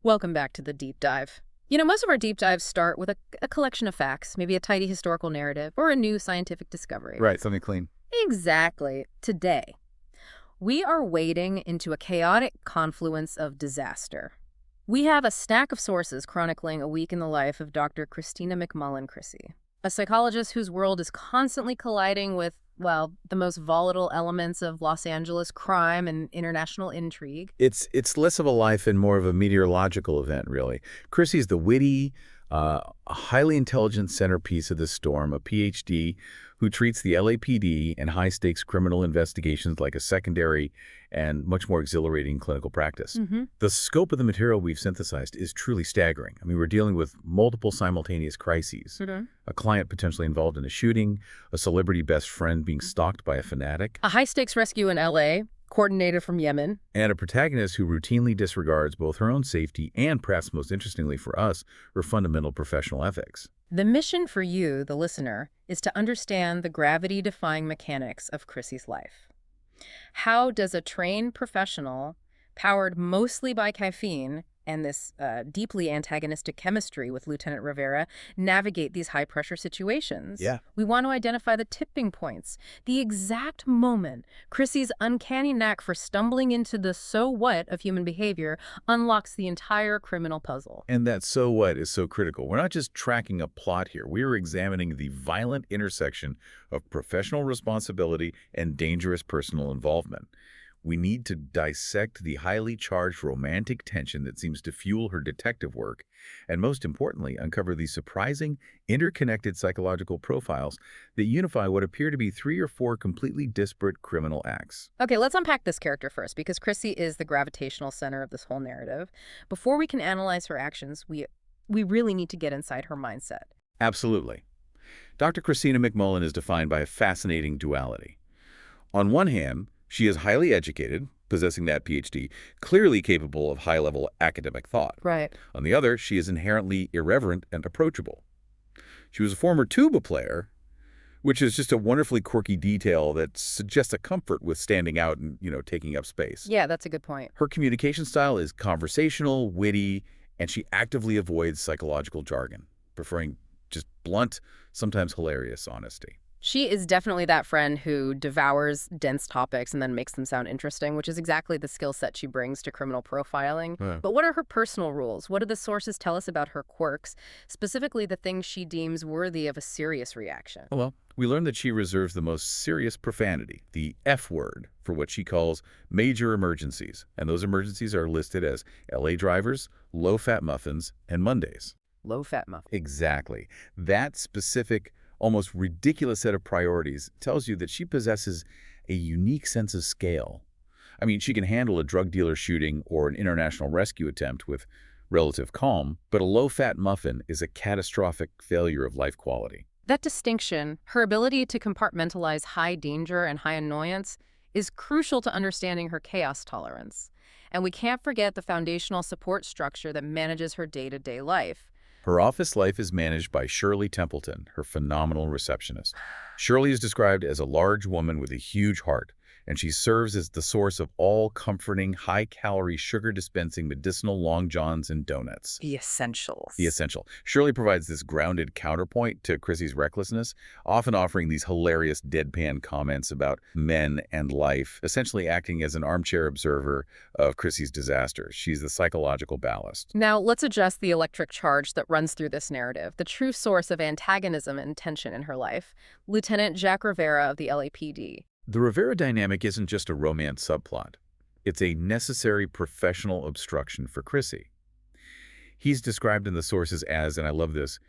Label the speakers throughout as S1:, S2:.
S1: Welcome back to the deep dive. Most of our deep dives start with a collection of facts, maybe a tidy historical narrative or a new scientific discovery.
S2: Right, something clean.
S1: Exactly. Today, we are wading into a chaotic confluence of disaster. We have a stack of sources chronicling a week in the life of Dr. Christina McMullen, Chrissy, a psychologist whose world is constantly colliding with, well, the most volatile elements of Los Angeles crime and international intrigue.
S2: It's less of a life and more of a meteorological event, really. Chrissy's the witty, a highly intelligent centerpiece of the storm, a PhD who treats the LAPD and high-stakes criminal investigations like a secondary and much more exhilarating clinical practice. The scope of the material we've synthesized is truly staggering. I mean, we're dealing with multiple simultaneous crises. A client potentially involved in a shooting, a celebrity best friend being stalked by a fanatic,
S1: A high-stakes rescue in LA, coordinated from Yemen.
S2: and a protagonist who routinely disregards both her own safety and, perhaps most interestingly for us, her fundamental professional ethics.
S1: The mission for you, the listener, is to understand the gravity-defying mechanics of Chrissy's life. How does a trained professional, powered mostly by caffeine and this deeply antagonistic chemistry with Lieutenant Rivera, navigate these high-pressure situations?
S2: Yeah.
S1: We want to identify the tipping points, the exact moment Chrissy's uncanny knack for stumbling into the so what of human behavior unlocks the entire criminal puzzle.
S2: And that so what is so critical. We're not just tracking a plot here. We are examining the violent intersection of professional responsibility and dangerous personal involvement. We need to dissect the highly charged romantic tension that seems to fuel her detective work, and most importantly, uncover the surprising, interconnected psychological profiles that unify what appear to be 3 or 4 completely disparate criminal acts.
S1: Okay, let's unpack this character first, because Chrissy is the gravitational center of this whole narrative. Before we can analyze her actions, we really need to get inside her mindset.
S2: Absolutely. Dr. Christina McMullen is defined by a fascinating duality. On one hand, she is highly educated, possessing that PhD, clearly capable of high-level academic thought.
S1: Right.
S2: On the other, she is inherently irreverent and approachable. She was a former tuba player, which is just a wonderfully quirky detail that suggests a comfort with standing out and, taking up space.
S1: Yeah, that's a good point.
S2: Her communication style is conversational, witty, and she actively avoids psychological jargon, preferring just blunt, sometimes hilarious honesty.
S1: She is definitely that friend who devours dense topics and then makes them sound interesting, which is exactly the skill set she brings to criminal profiling.
S2: Yeah.
S1: But what are her personal rules? What do the sources tell us about her quirks, specifically the things she deems worthy of a serious reaction?
S2: Well, we learn that she reserves the most serious profanity, the F word, for what she calls major emergencies. And those emergencies are listed as LA drivers, low-fat muffins, and Mondays.
S1: Low-fat muffin.
S2: Exactly. That specific, almost ridiculous set of priorities tells you that she possesses a unique sense of scale. I mean, she can handle a drug dealer shooting or an international rescue attempt with relative calm, but a low-fat muffin is a catastrophic failure of life quality.
S1: That distinction, her ability to compartmentalize high danger and high annoyance, is crucial to understanding her chaos tolerance. And we can't forget the foundational support structure that manages her day-to-day life.
S2: Her office life is managed by Shirley Templeton, her phenomenal receptionist. Shirley is described as a large woman with a huge heart, and she serves as the source of all comforting, high-calorie, sugar-dispensing medicinal long johns and donuts.
S1: The essentials.
S2: The essential. Shirley provides this grounded counterpoint to Chrissy's recklessness, often offering these hilarious deadpan comments about men and life, essentially acting as an armchair observer of Chrissy's disasters. She's the psychological ballast.
S1: Now, let's address the electric charge that runs through this narrative, the true source of antagonism and tension in her life, Lieutenant Jack Rivera of the LAPD.
S2: The Rivera dynamic isn't just a romance subplot. It's a necessary professional obstruction for Chrissy. He's described in the sources as, and I love this,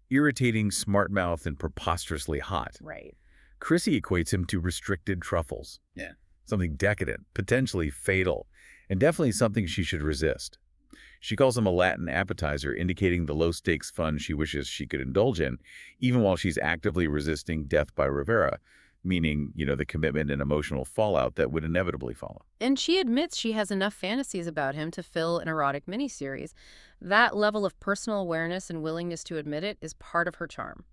S2: irritating, smart-mouthed, and preposterously hot.
S1: Right.
S2: Chrissy equates him to restricted truffles. Yeah. Something decadent, potentially fatal, and definitely something she should resist. She calls him a Latin appetizer, indicating the low-stakes fun she wishes she could indulge in, even while she's actively resisting death by Rivera, meaning, the commitment and emotional fallout that would inevitably follow.
S1: And she admits she has enough fantasies about him to fill an erotic miniseries. That level of personal awareness and willingness to admit it is part of her charm.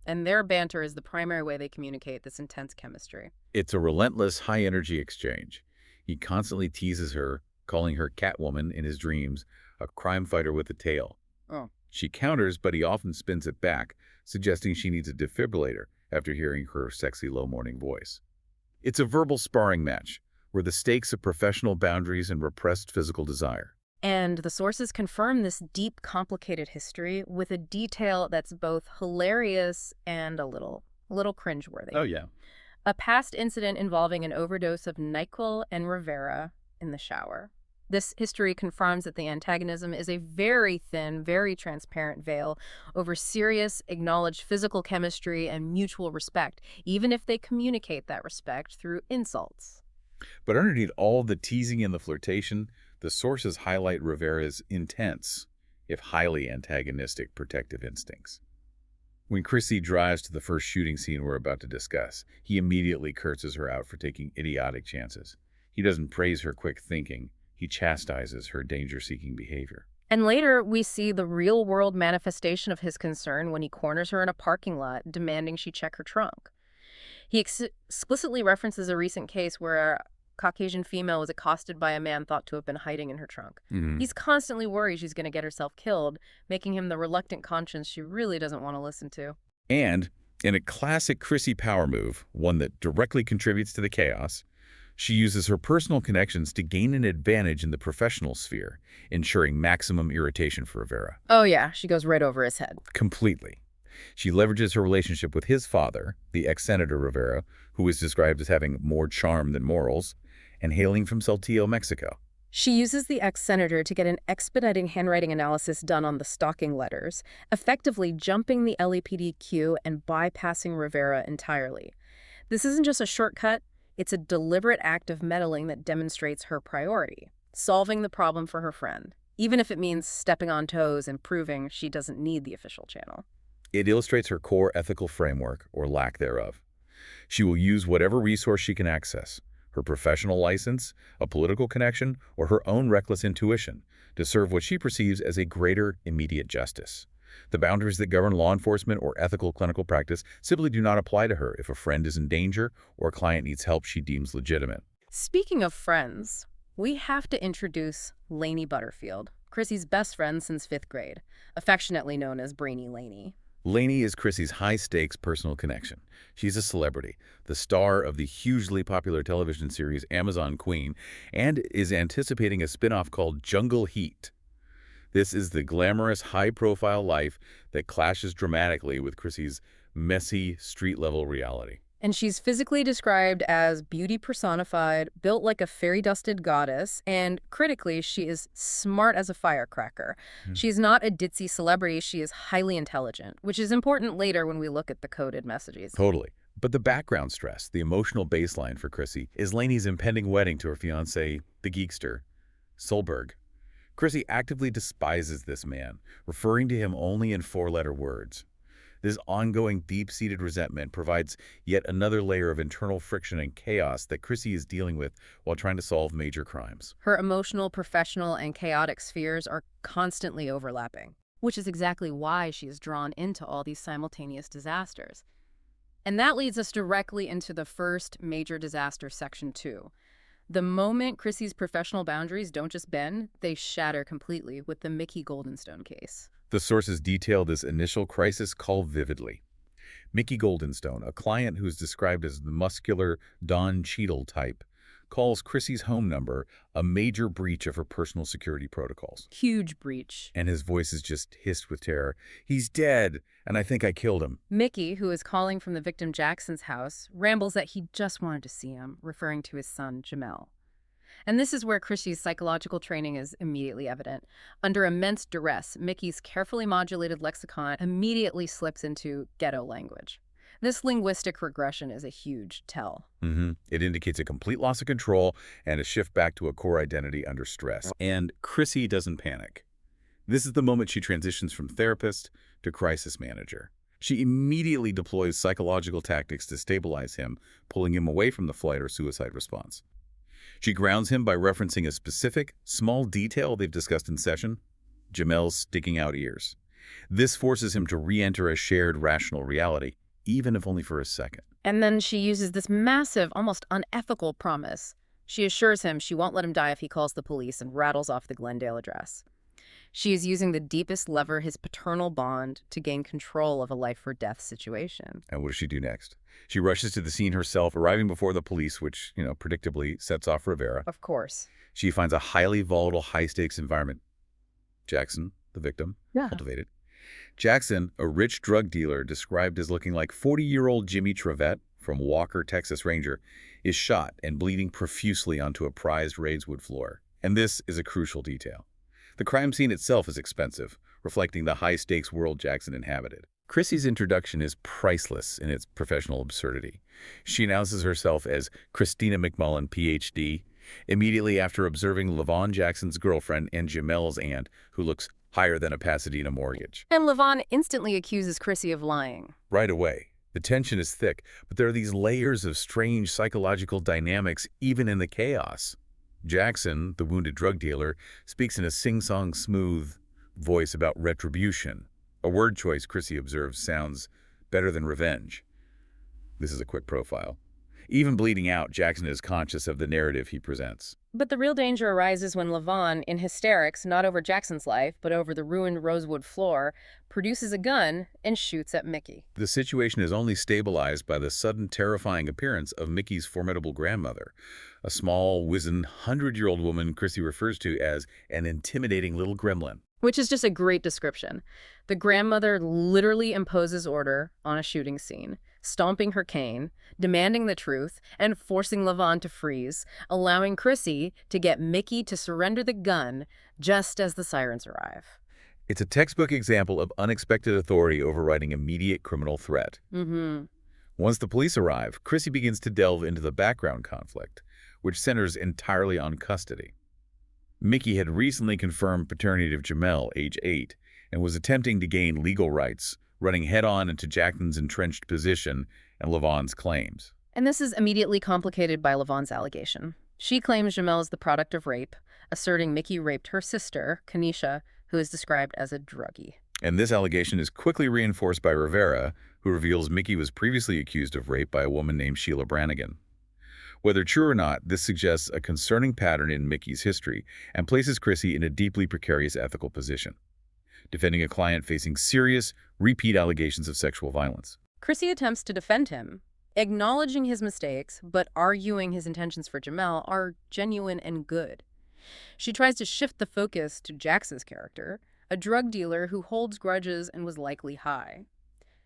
S1: And their banter is the primary way they communicate this intense chemistry.
S2: It's a relentless, high-energy exchange. He constantly teases her, calling her Catwoman in his dreams, a crime fighter with a tail.
S1: Oh.
S2: She counters, but he often spins it back, suggesting she needs a defibrillator after hearing her sexy low morning voice. It's a verbal sparring match, where the stakes of professional boundaries and repressed physical desire.
S1: And the sources confirm this deep, complicated history with a detail that's both hilarious and a little cringeworthy.
S2: Oh, yeah.
S1: A past incident involving an overdose of NyQuil and Rivera in the shower. This history confirms that the antagonism is a very thin, very transparent veil over serious, acknowledged physical chemistry and mutual respect, even if they communicate that respect through insults.
S2: But underneath all the teasing and the flirtation, the sources highlight Rivera's intense, if highly antagonistic, protective instincts. When Chrissy drives to the first shooting scene we're about to discuss, he immediately curses her out for taking idiotic chances. He doesn't praise her quick thinking. He chastises her danger-seeking behavior.
S1: And later, we see the real-world manifestation of his concern when he corners her in a parking lot, demanding she check her trunk. He explicitly references a recent case where a Caucasian female was accosted by a man thought to have been hiding in her trunk. He's constantly worried she's going to get herself killed, making him the reluctant conscience she really doesn't want to listen to.
S2: And, in a classic Chrissy power move, one that directly contributes to the chaos, she uses her personal connections to gain an advantage in the professional sphere, ensuring maximum irritation for Rivera.
S1: Oh yeah, she goes right over his head.
S2: Completely. She leverages her relationship with his father, the ex-Senator Rivera, who is described as having more charm than morals, and hailing from Saltillo, Mexico.
S1: She uses the ex-senator to get an expediting handwriting analysis done on the stalking letters, effectively jumping the LAPD queue and bypassing Rivera entirely. This isn't just a shortcut, it's a deliberate act of meddling that demonstrates her priority, solving the problem for her friend, even if it means stepping on toes and proving she doesn't need the official channel.
S2: It illustrates her core ethical framework, or lack thereof. She will use whatever resource she can access, her professional license, a political connection, or her own reckless intuition, to serve what she perceives as a greater immediate justice. The boundaries that govern law enforcement or ethical clinical practice simply do not apply to her if a friend is in danger or a client needs help she deems legitimate.
S1: Speaking of friends, we have to introduce Lainey Butterfield, Chrissy's best friend since 5th grade, affectionately known as Brainy Lainey.
S2: Lainey is Chrissy's high-stakes personal connection. She's a celebrity, the star of the hugely popular television series Amazon Queen, and is anticipating a spin-off called Jungle Heat. This is the glamorous, high-profile life that clashes dramatically with Chrissy's messy, street-level reality.
S1: And she's physically described as beauty personified, built like a fairy-dusted goddess, and critically, she is smart as a firecracker. She's not a ditzy celebrity, she is highly intelligent, which is important later when we look at the coded messages.
S2: Totally. But the background stress, the emotional baseline for Chrissy, is Lainey's impending wedding to her fiancé, the geekster, Solberg. Chrissy actively despises this man, referring to him only in 4-letter words. This ongoing deep-seated resentment provides yet another layer of internal friction and chaos that Chrissy is dealing with while trying to solve major crimes.
S1: Her emotional, professional, and chaotic spheres are constantly overlapping, which is exactly why she is drawn into all these simultaneous disasters. And that leads us directly into the first major disaster, Section 2. The moment Chrissy's professional boundaries don't just bend, they shatter completely with the Mickey Goldenstone case.
S2: The sources detail this initial crisis call vividly. Mickey Goldenstone, a client who is described as the muscular Don Cheadle type, calls Chrissy's home number a major breach of her personal security protocols.
S1: Huge breach.
S2: And his voice is just hissed with terror. "He's dead, and I think I killed him."
S1: Mickey, who is calling from the victim Jackson's house, rambles that he just wanted to see him, referring to his son, Jamel. And this is where Chrissy's psychological training is immediately evident. Under immense duress, Mickey's carefully modulated lexicon immediately slips into ghetto language. This linguistic regression is a huge tell.
S2: It indicates a complete loss of control and a shift back to a core identity under stress. And Chrissy doesn't panic. This is the moment she transitions from therapist to crisis manager. She immediately deploys psychological tactics to stabilize him, pulling him away from the flight or suicide response. She grounds him by referencing a specific, small detail they've discussed in session, Jamel's sticking out ears. This forces him to re-enter a shared rational reality, even if only for a second.
S1: And then she uses this massive, almost unethical promise. She assures him she won't let him die if he calls the police and rattles off the Glendale address. She is using the deepest lever, his paternal bond, to gain control of a life-or-death situation.
S2: And what does she do next? She rushes to the scene herself, arriving before the police, which, predictably sets off Rivera.
S1: Of course.
S2: She finds a highly volatile, high-stakes environment. Jackson, the victim,
S1: Yeah.
S2: cultivated. Jackson, a rich drug dealer described as looking like 40-year-old Jimmy Trevette from Walker, Texas Ranger, is shot and bleeding profusely onto a prized Raiswood floor. And this is a crucial detail. The crime scene itself is expensive, reflecting the high-stakes world Jackson inhabited. Chrissy's introduction is priceless in its professional absurdity. She announces herself as Christina McMullen, Ph.D., immediately after observing LaVon Jackson's girlfriend and Jamel's aunt, who looks higher than a Pasadena mortgage.
S1: And LaVon instantly accuses Chrissy of lying.
S2: Right away. The tension is thick, but there are these layers of strange psychological dynamics even in the chaos. Jackson, the wounded drug dealer, speaks in a sing-song smooth voice about retribution. A word choice, Chrissy observes, sounds better than revenge. This is a quick profile. Even bleeding out, Jackson is conscious of the narrative he presents.
S1: But the real danger arises when LaVon, in hysterics, not over Jackson's life, but over the ruined rosewood floor, produces a gun and shoots at Mickey.
S2: The situation is only stabilized by the sudden terrifying appearance of Mickey's formidable grandmother, a small, wizened, 100-year-old woman Chrissy refers to as an intimidating little gremlin.
S1: Which is just a great description. The grandmother literally imposes order on a shooting scene, stomping her cane, demanding the truth, and forcing LaVon to freeze, allowing Chrissy to get Mickey to surrender the gun just as the sirens arrive.
S2: It's a textbook example of unexpected authority overriding immediate criminal threat. Once the police arrive, Chrissy begins to delve into the background conflict, which centers entirely on custody. Mickey had recently confirmed paternity of Jamel, age 8, and was attempting to gain legal rights, running head-on into Jackson's entrenched position and LaVon's claims.
S1: And this is immediately complicated by LaVon's allegation. She claims Jamel is the product of rape, asserting Mickey raped her sister, Kanisha, who is described as a druggie.
S2: And this allegation is quickly reinforced by Rivera, who reveals Mickey was previously accused of rape by a woman named Sheila Brannigan. Whether true or not, this suggests a concerning pattern in Mickey's history and places Chrissy in a deeply precarious ethical position, defending a client facing serious, repeat allegations of sexual violence.
S1: Chrissy attempts to defend him, acknowledging his mistakes, but arguing his intentions for Jamel are genuine and good. She tries to shift the focus to Jackson's character, a drug dealer who holds grudges and was likely high.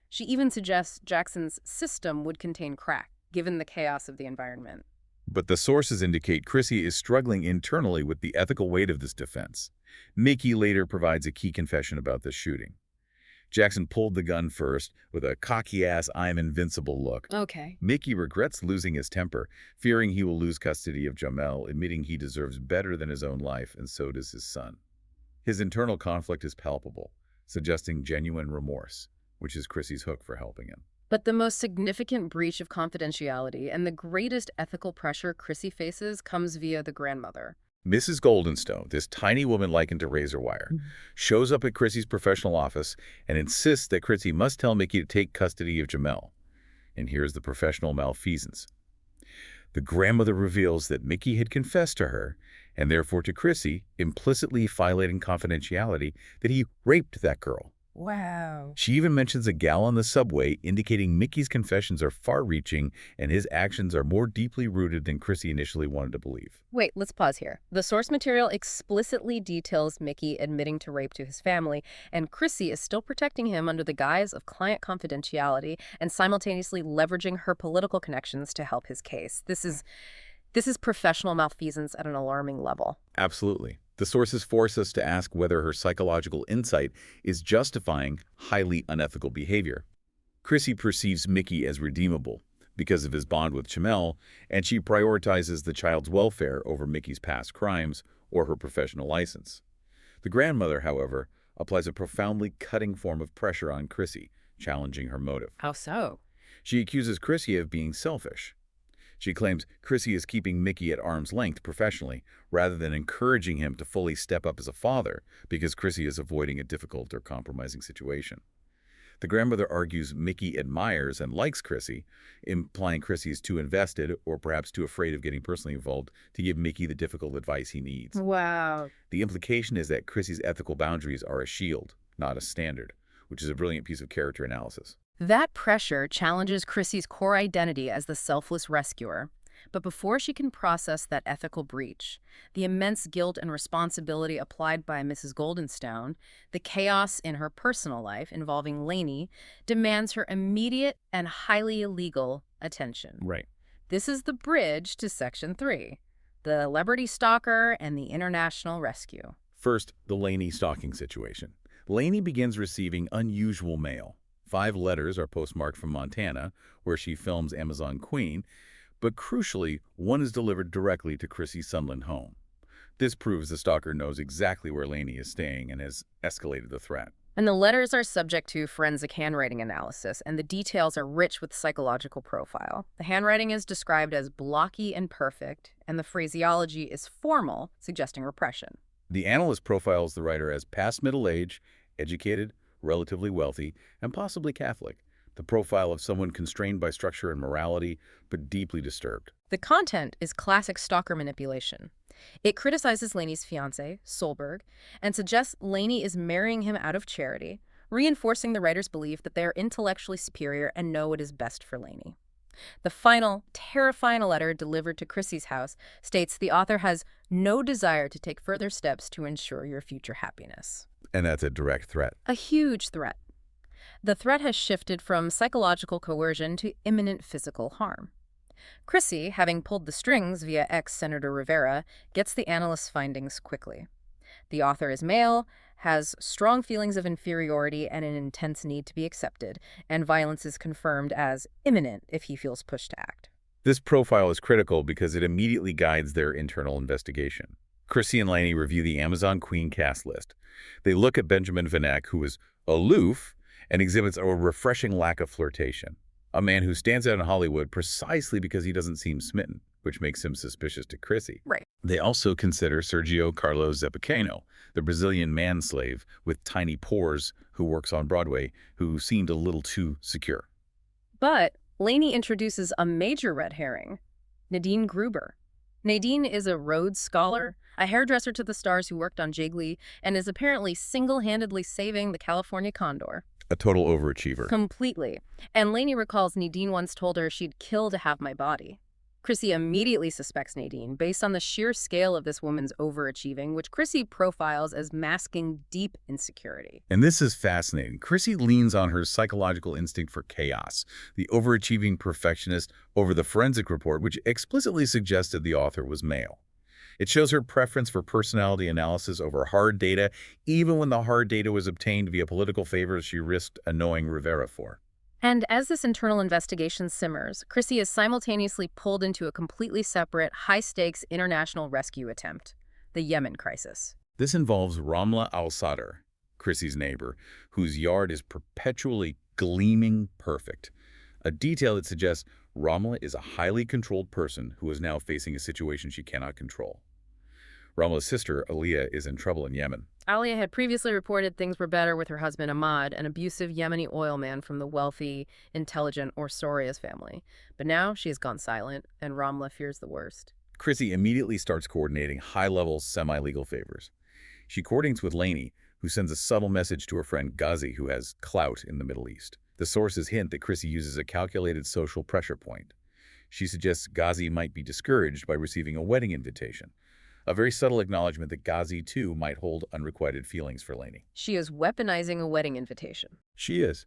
S1: She even suggests Jackson's system would contain crack, given the chaos of the environment.
S2: But the sources indicate Chrissy is struggling internally with the ethical weight of this defense. Mickey later provides a key confession about the shooting. Jackson pulled the gun first with a cocky-ass I'm invincible look.
S1: Okay.
S2: Mickey regrets losing his temper, fearing he will lose custody of Jamel, admitting he deserves better than his own life, and so does his son. His internal conflict is palpable, suggesting genuine remorse, which is Chrissy's hook for helping him.
S1: But the most significant breach of confidentiality and the greatest ethical pressure Chrissy faces comes via the grandmother.
S2: Mrs. Goldenstone, this tiny woman likened to razor wire, shows up at Chrissy's professional office and insists that Chrissy must tell Mickey to take custody of Jamel. And here's the professional malfeasance. The grandmother reveals that Mickey had confessed to her, and therefore to Chrissy, implicitly violating confidentiality, that he raped that girl.
S1: Wow.
S2: She even mentions a gal on the subway, indicating Mickey's confessions are far-reaching and his actions are more deeply rooted than Chrissy initially wanted to believe.
S1: Wait, let's pause here. The source material explicitly details Mickey admitting to rape to his family, and Chrissy is still protecting him under the guise of client confidentiality and simultaneously leveraging her political connections to help his case. This is professional malfeasance at an alarming level.
S2: Absolutely. The sources force us to ask whether her psychological insight is justifying highly unethical behavior. Chrissy perceives Mickey as redeemable because of his bond with Jamel, and she prioritizes the child's welfare over Mickey's past crimes or her professional license. The grandmother, however, applies a profoundly cutting form of pressure on Chrissy, challenging her motive.
S1: How so?
S2: She accuses Chrissy of being selfish. She claims Chrissy is keeping Mickey at arm's length professionally, rather than encouraging him to fully step up as a father, because Chrissy is avoiding a difficult or compromising situation. The grandmother argues Mickey admires and likes Chrissy, implying Chrissy is too invested or perhaps too afraid of getting personally involved to give Mickey the difficult advice he needs.
S1: Wow.
S2: The implication is that Chrissy's ethical boundaries are a shield, not a standard, which is a brilliant piece of character analysis.
S1: That pressure challenges Chrissy's core identity as the selfless rescuer. But before she can process that ethical breach, the immense guilt and responsibility applied by Mrs. Goldenstone, the chaos in her personal life involving Laney, demands her immediate and highly illegal attention.
S2: Right.
S1: This is the bridge to Section 3, the celebrity stalker and the international rescue.
S2: First, the Laney stalking situation. Laney begins receiving unusual mail. 5 letters are postmarked from Montana, where she films Amazon Queen, but crucially, one is delivered directly to Chrissy's Sunland home. This proves the stalker knows exactly where Laney is staying and has escalated the threat.
S1: And the letters are subject to forensic handwriting analysis, and the details are rich with psychological profile. The handwriting is described as blocky and perfect, and the phraseology is formal, suggesting repression.
S2: The analyst profiles the writer as past middle age, educated, relatively wealthy, and possibly Catholic, the profile of someone constrained by structure and morality, but deeply disturbed.
S1: The content is classic stalker manipulation. It criticizes Laney's fiancé, Solberg, and suggests Laney is marrying him out of charity, reinforcing the writer's belief that they are intellectually superior and know what is best for Laney. The final, terrifying letter delivered to Chrissy's house states the author has no desire to take further steps to ensure your future happiness.
S2: And that's a direct threat.
S1: A huge threat. The threat has shifted from psychological coercion to imminent physical harm. Chrissy, having pulled the strings via ex-Senator Rivera, gets the analyst's findings quickly. The author is male, has strong feelings of inferiority and an intense need to be accepted, and violence is confirmed as imminent if he feels pushed to act.
S2: This profile is critical because it immediately guides their internal investigation. Chrissy and Laney review the Amazon Queen cast list. They look at Benjamin Vanek, who is aloof and exhibits a refreshing lack of flirtation. A man who stands out in Hollywood precisely because he doesn't seem smitten, which makes him suspicious to Chrissy.
S1: Right.
S2: They also consider Sergio Carlos Zepequeno, the Brazilian manslave with tiny pores who works on Broadway, who seemed a little too secure.
S1: But Laney introduces a major red herring, Nadine Gruber. Nadine is a Rhodes Scholar, a hairdresser to the stars who worked on Jiggly, and is apparently single-handedly saving the California condor.
S2: A total overachiever.
S1: Completely. And Laney recalls Nadine once told her she'd kill to have my body. Chrissy immediately suspects Nadine based on the sheer scale of this woman's overachieving, which Chrissy profiles as masking deep insecurity.
S2: And this is fascinating. Chrissy leans on her psychological instinct for chaos, the overachieving perfectionist, over the forensic report, which explicitly suggested the author was male. It shows her preference for personality analysis over hard data, even when the hard data was obtained via political favors she risked annoying Rivera for.
S1: And as this internal investigation simmers, Chrissy is simultaneously pulled into a completely separate, high-stakes international rescue attempt, the Yemen crisis.
S2: This involves Ramla al-Sadr, Chrissy's neighbor, whose yard is perpetually gleaming perfect. A detail that suggests Ramla is a highly controlled person who is now facing a situation she cannot control. Ramla's sister, Aliyah, is in trouble in Yemen.
S1: Aliyah had previously reported things were better with her husband Ahmad, an abusive Yemeni oil man from the wealthy, intelligent Orsorias family. But now she has gone silent, and Ramla fears the worst.
S2: Chrissy immediately starts coordinating high-level, semi-legal favors. She coordinates with Laney, who sends a subtle message to her friend Ghazi, who has clout in the Middle East. The sources hint that Chrissy uses a calculated social pressure point. She suggests Ghazi might be discouraged by receiving a wedding invitation, a very subtle acknowledgement that Ghazi, too, might hold unrequited feelings for Laney.
S1: She is weaponizing a wedding invitation.
S2: She is.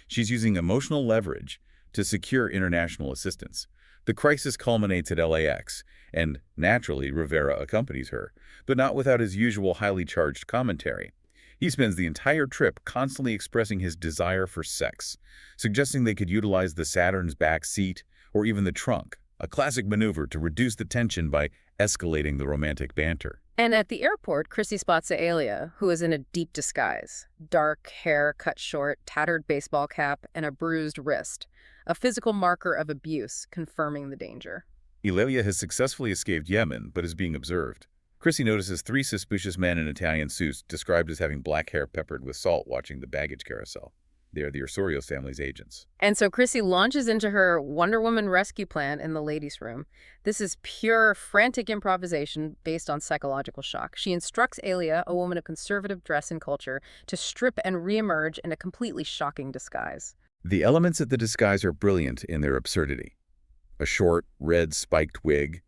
S2: She's using emotional leverage to secure international assistance. The crisis culminates at LAX, and naturally Rivera accompanies her, but not without his usual highly charged commentary. He spends the entire trip constantly expressing his desire for sex, suggesting they could utilize the Saturn's back seat or even the trunk, a classic maneuver to reduce the tension by escalating the romantic banter.
S1: And at the airport, Chrissy spots Aelia, who is in a deep disguise. Dark hair cut short, tattered baseball cap, and a bruised wrist. A physical marker of abuse, confirming the danger.
S2: Eulalia has successfully escaped Yemen, but is being observed. Chrissy notices 3 suspicious men in Italian suits described as having black hair peppered with salt watching the baggage carousel. They're the Osorio family's agents.
S1: And so Chrissy launches into her Wonder Woman rescue plan in the ladies' room. This is pure, frantic improvisation based on psychological shock. She instructs Alia, a woman of conservative dress and culture, to strip and reemerge in a completely shocking disguise.
S2: The elements of the disguise are brilliant in their absurdity. A short, red spiked wig,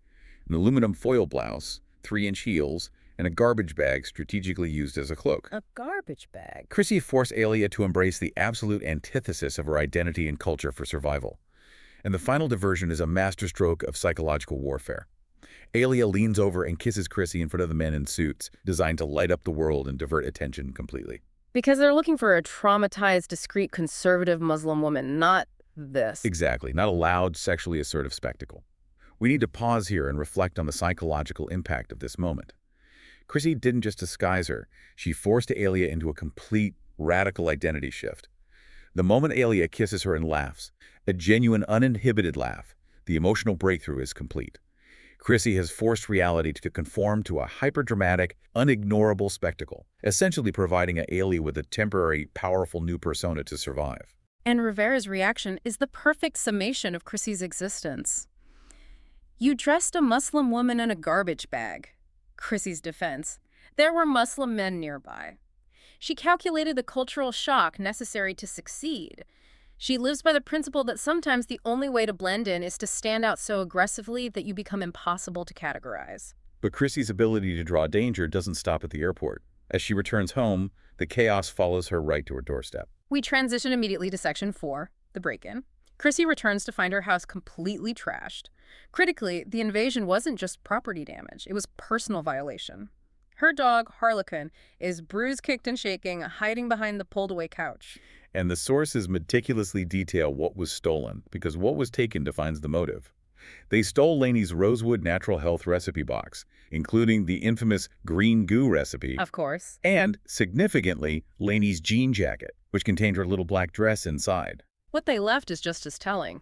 S2: an aluminum foil blouse, 3-inch heels, and a garbage bag strategically used as a cloak.
S1: A garbage bag?
S2: Chrissy forced Alia to embrace the absolute antithesis of her identity and culture for survival. And the final diversion is a masterstroke of psychological warfare. Alia leans over and kisses Chrissy in front of the men in suits, designed to light up the world and divert attention completely.
S1: Because they're looking for a traumatized, discreet, conservative Muslim woman, not this.
S2: Exactly, not a loud, sexually assertive spectacle. We need to pause here and reflect on the psychological impact of this moment. Chrissy didn't just disguise her, she forced Alia into a complete, radical identity shift. The moment Alia kisses her and laughs, a genuine, uninhibited laugh, the emotional breakthrough is complete. Chrissy has forced reality to conform to a hyperdramatic, unignorable spectacle, essentially providing Alia with a temporary, powerful new persona to survive.
S1: And Rivera's reaction is the perfect summation of Chrissy's existence. You dressed a Muslim woman in a garbage bag. Chrissy's defense. There were Muslim men nearby. She calculated the cultural shock necessary to succeed. She lives by the principle that sometimes the only way to blend in is to stand out so aggressively that you become impossible to categorize.
S2: But Chrissy's ability to draw danger doesn't stop at the airport. As she returns home, the chaos follows her right to her doorstep.
S1: We transition immediately to Section 4, the break-in. Chrissy returns to find her house completely trashed. Critically, the invasion wasn't just property damage, it was personal violation. Her dog, Harlequin, is bruised, kicked, and shaking, hiding behind the pulled-away couch.
S2: And the sources meticulously detail what was stolen, because what was taken defines the motive. They stole Laney's Rosewood Natural Health recipe box, including the infamous green goo recipe.
S1: Of course.
S2: And, significantly, Laney's jean jacket, which contained her little black dress inside.
S1: What they left is just as telling.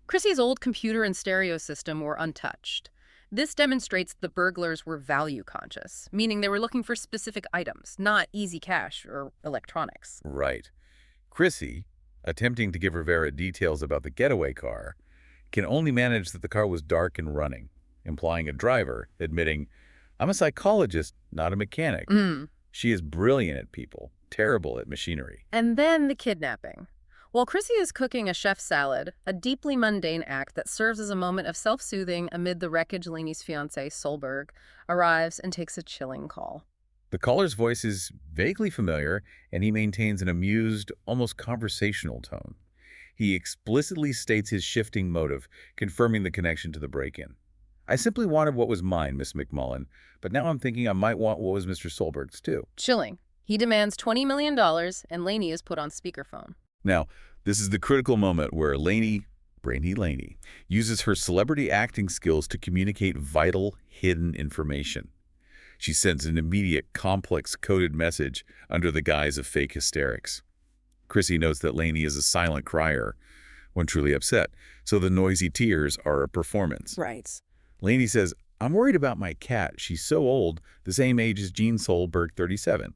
S1: Chrissy's old computer and stereo system were untouched. This demonstrates the burglars were value-conscious, meaning they were looking for specific items, not easy cash or electronics.
S2: Right. Chrissy, attempting to give Rivera details about the getaway car, can only manage that the car was dark and running, implying a driver, admitting, "I'm a psychologist, not a mechanic." She is brilliant at people, terrible at machinery.
S1: And then the kidnapping. While Chrissy is cooking a chef salad, a deeply mundane act that serves as a moment of self-soothing amid the wreckage, Laney's fiancé, Solberg, arrives and takes a chilling call.
S2: The caller's voice is vaguely familiar, and he maintains an amused, almost conversational tone. He explicitly states his shifting motive, confirming the connection to the break-in. "I simply wanted what was mine, Miss McMullen, but now I'm thinking I might want what was Mr. Solberg's, too."
S1: Chilling. He demands $20 million, and Laney is put on speakerphone.
S2: Now, this is the critical moment where Brainy Laney, uses her celebrity acting skills to communicate vital, hidden information. She sends an immediate, complex, coded message under the guise of fake hysterics. Chrissy notes that Laney is a silent crier when truly upset, so the noisy tears are a performance.
S1: Right.
S2: Laney says, "I'm worried about my cat. She's so old, the same age as Jean Solberg, 37.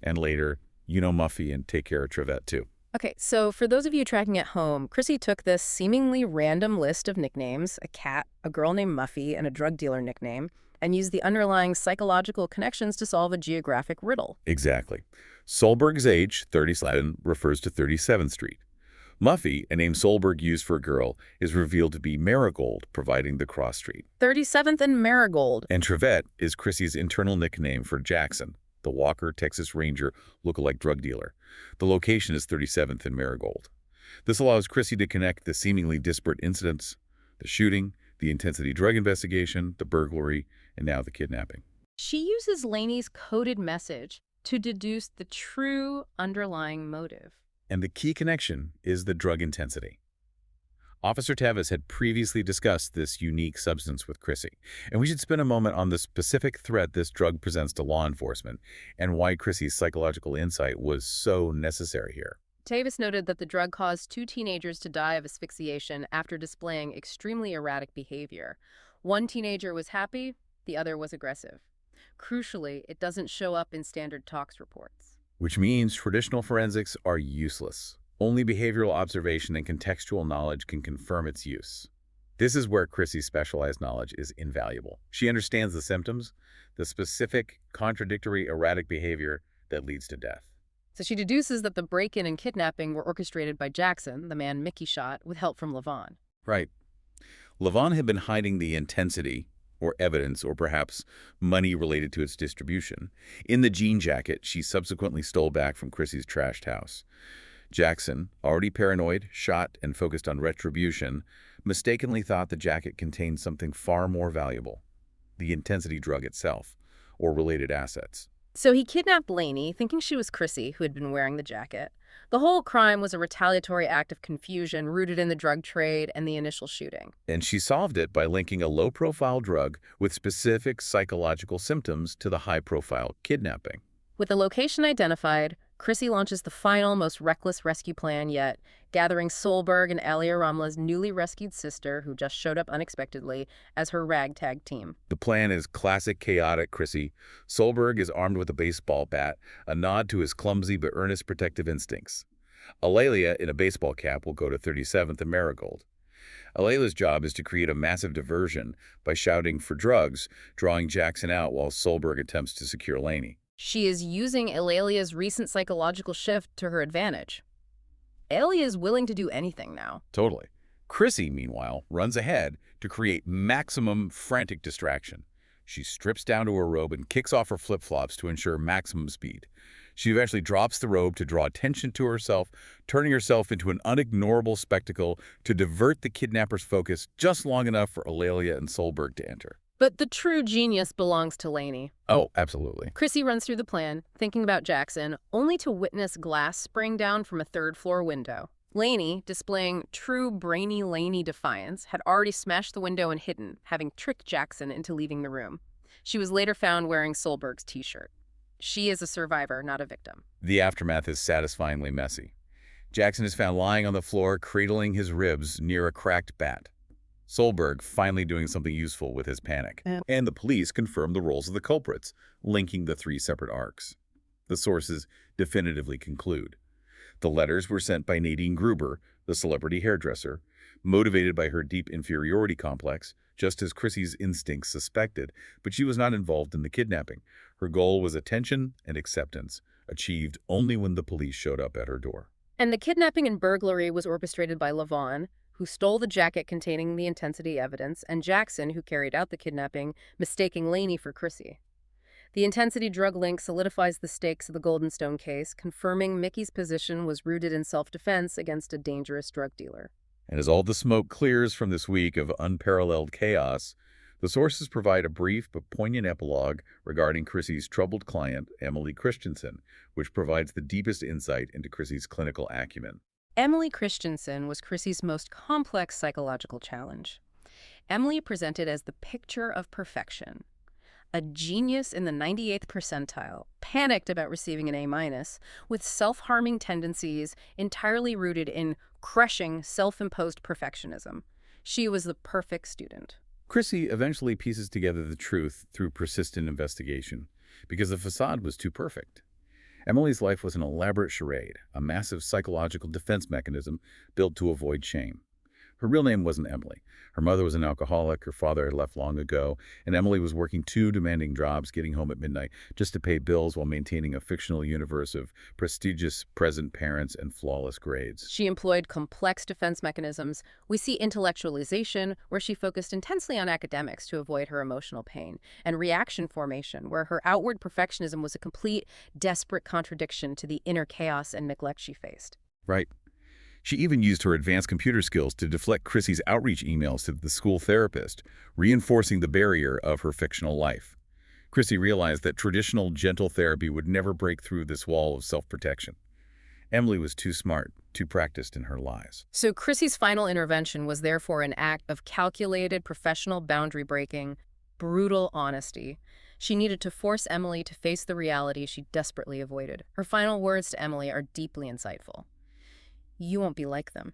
S2: And later, you know Muffy and take care of Trevette, too."
S1: Okay, so for those of you tracking at home, Chrissy took this seemingly random list of nicknames, a cat, a girl named Muffy, and a drug dealer nickname, and used the underlying psychological connections to solve a geographic riddle.
S2: Exactly. Solberg's age, 37, refers to 37th Street. Muffy, a name Solberg used for a girl, is revealed to be Marigold, providing the cross street.
S1: 37th and Marigold.
S2: And Trevette is Chrissy's internal nickname for Jackson, the Walker, Texas Ranger lookalike drug dealer. The location is 37th and Marigold. This allows Chrissy to connect the seemingly disparate incidents, the shooting, the intensity drug investigation, the burglary, and now the kidnapping.
S1: She uses Laney's coded message to deduce the true underlying motive.
S2: And the key connection is the drug intensity. Officer Tevis had previously discussed this unique substance with Chrissy, and we should spend a moment on the specific threat this drug presents to law enforcement and why Chrissy's psychological insight was so necessary here.
S1: Tevis noted that the drug caused 2 teenagers to die of asphyxiation after displaying extremely erratic behavior. One teenager was happy, the other was aggressive. Crucially, it doesn't show up in standard tox reports.
S2: Which means traditional forensics are useless. Only behavioral observation and contextual knowledge can confirm its use. This is where Chrissy's specialized knowledge is invaluable. She understands the symptoms, the specific, contradictory, erratic behavior that leads to death.
S1: So she deduces that the break-in and kidnapping were orchestrated by Jackson, the man Mickey shot, with help from Levon.
S2: Right. Levon had been hiding the intensity, or evidence, or perhaps money related to its distribution, in the jean jacket she subsequently stole back from Chrissy's trashed house. Jackson, already paranoid, shot, and focused on retribution, mistakenly thought the jacket contained something far more valuable, the intensity drug itself, or related assets.
S1: So he kidnapped Lainey, thinking she was Chrissy, who had been wearing the jacket. The whole crime was a retaliatory act of confusion rooted in the drug trade and the initial shooting.
S2: And she solved it by linking a low-profile drug with specific psychological symptoms to the high-profile kidnapping.
S1: With the location identified, Chrissy launches the final, most reckless rescue plan yet, gathering Solberg and Alia Ramla's newly rescued sister, who just showed up unexpectedly, as her ragtag team.
S2: The plan is classic chaotic Chrissy. Solberg is armed with a baseball bat, a nod to his clumsy but earnest protective instincts. Alalia, in a baseball cap, will go to 37th and Marigold. Alalia's job is to create a massive diversion by shouting for drugs, drawing Jackson out while Solberg attempts to secure Lainey.
S1: She is using Alalia's recent psychological shift to her advantage. Alia is willing to do anything now.
S2: Totally. Chrissy, meanwhile, runs ahead to create maximum frantic distraction. She strips down to her robe and kicks off her flip-flops to ensure maximum speed. She eventually drops the robe to draw attention to herself, turning herself into an unignorable spectacle to divert the kidnapper's focus just long enough for Alalia and Solberg to enter.
S1: But the true genius belongs to Lainey.
S2: Oh, absolutely.
S1: Chrissy runs through the plan, thinking about Jackson, only to witness glass spring down from a third-floor window. Lainey, displaying true brainy Lainey defiance, had already smashed the window and hidden, having tricked Jackson into leaving the room. She was later found wearing Solberg's t-shirt. She is a survivor, not a victim.
S2: The aftermath is satisfyingly messy. Jackson is found lying on the floor, cradling his ribs near a cracked bat. Solberg finally doing something useful with his panic. And the police confirm the roles of the culprits, linking the three separate arcs. The sources definitively conclude. The letters were sent by Nadine Gruber, the celebrity hairdresser, motivated by her deep inferiority complex, just as Chrissy's instincts suspected, but she was not involved in the kidnapping. Her goal was attention and acceptance, achieved only when the police showed up at her door.
S1: And the kidnapping and burglary was orchestrated by Levon, who stole the jacket containing the intensity evidence, and Jackson, who carried out the kidnapping, mistaking Lainey for Chrissy. The intensity drug link solidifies the stakes of the Goldenstone case, confirming Mickey's position was rooted in self-defense against a dangerous drug dealer.
S2: And as all the smoke clears from this week of unparalleled chaos, the sources provide a brief but poignant epilogue regarding Chrissy's troubled client, Emily Christensen, which provides the deepest insight into Chrissy's clinical acumen.
S1: Emily Christensen was Chrissy's most complex psychological challenge. Emily presented as the picture of perfection. A genius in the 98th percentile, panicked about receiving an A-, with self-harming tendencies entirely rooted in crushing self-imposed perfectionism. She was the perfect student.
S2: Chrissy eventually pieces together the truth through persistent investigation, because the facade was too perfect. Emily's life was an elaborate charade, a massive psychological defense mechanism built to avoid shame. Her real name wasn't Emily. Her mother was an alcoholic, her father had left long ago, and Emily was working two demanding jobs, getting home at midnight just to pay bills while maintaining a fictional universe of prestigious present parents and flawless grades.
S1: She employed complex defense mechanisms. We see intellectualization, where she focused intensely on academics to avoid her emotional pain, and reaction formation, where her outward perfectionism was a complete, desperate contradiction to the inner chaos and neglect she faced.
S2: Right. She even used her advanced computer skills to deflect Chrissy's outreach emails to the school therapist, reinforcing the barrier of her fictional life. Chrissy realized that traditional gentle therapy would never break through this wall of self-protection. Emily was too smart, too practiced in her lies.
S1: So Chrissy's final intervention was therefore an act of calculated professional boundary breaking, brutal honesty. She needed to force Emily to face the reality she desperately avoided. Her final words to Emily are deeply insightful. You won't be like them,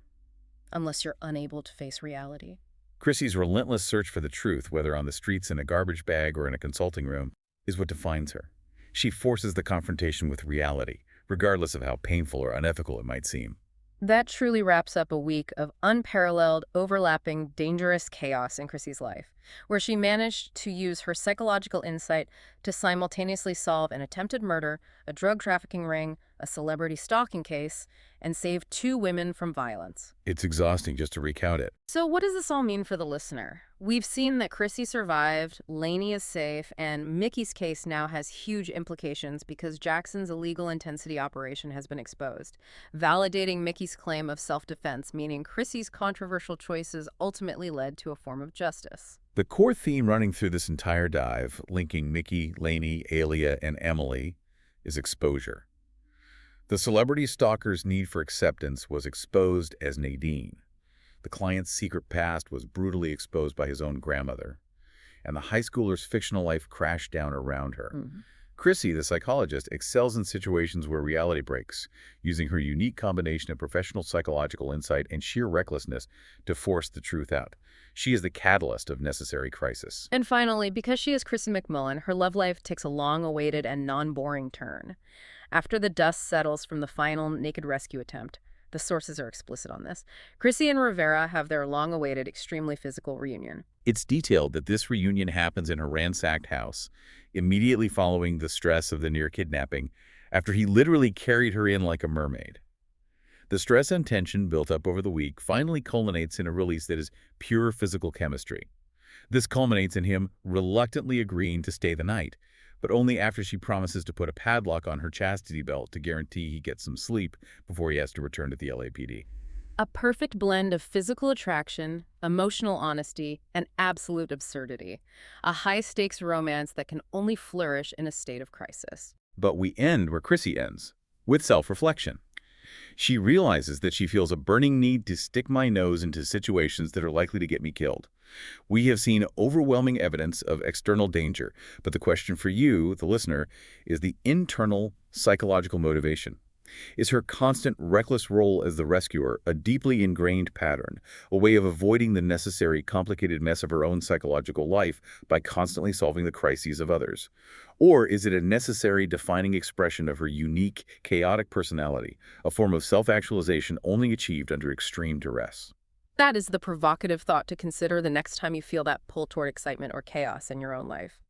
S1: unless you're unable to face reality.
S2: Chrissy's relentless search for the truth, whether on the streets, in a garbage bag, or in a consulting room, is what defines her. She forces the confrontation with reality, regardless of how painful or unethical it might seem.
S1: That truly wraps up a week of unparalleled, overlapping, dangerous chaos in Chrissy's life, where she managed to use her psychological insight to simultaneously solve an attempted murder, a drug trafficking ring, a celebrity stalking case, and save two women from violence.
S2: It's exhausting just to recount it.
S1: So what does this all mean for the listener? We've seen that Chrissy survived, Lainey is safe, and Mickey's case now has huge implications because Jackson's illegal intensity operation has been exposed, validating Mickey's claim of self-defense, meaning Chrissy's controversial choices ultimately led to a form of justice.
S2: The core theme running through this entire dive, linking Mickey, Lainey, Alia, and Emily, is exposure. The celebrity stalker's need for acceptance was exposed as Nadine. The client's secret past was brutally exposed by his own grandmother, and the high schooler's fictional life crashed down around her. Chrissy, the psychologist, excels in situations where reality breaks, using her unique combination of professional psychological insight and sheer recklessness to force the truth out. She is the catalyst of necessary crisis.
S1: And finally, because she is Christy McMullen, her love life takes a long-awaited and non-boring turn. After the dust settles from the final naked rescue attempt, the sources are explicit on this, Chrissy and Rivera have their long-awaited, extremely physical reunion.
S2: It's detailed that this reunion happens in her ransacked house, immediately following the stress of the near kidnapping, after he literally carried her in like a mermaid. The stress and tension built up over the week finally culminates in a release that is pure physical chemistry. This culminates in him reluctantly agreeing to stay the night, but only after she promises to put a padlock on her chastity belt to guarantee he gets some sleep before he has to return to the LAPD.
S1: A perfect blend of physical attraction, emotional honesty, and absolute absurdity. A high-stakes romance that can only flourish in a state of crisis.
S2: But we end where Chrissy ends, with self-reflection. She realizes that she feels a burning need to stick my nose into situations that are likely to get me killed. We have seen overwhelming evidence of external danger, but the question for you, the listener, is the internal psychological motivation. Is her constant reckless role as the rescuer a deeply ingrained pattern, a way of avoiding the necessary complicated mess of her own psychological life by constantly solving the crises of others? Or is it a necessary defining expression of her unique, chaotic personality, a form of self-actualization only achieved under extreme duress?
S1: That is the provocative thought to consider the next time you feel that pull toward excitement or chaos in your own life.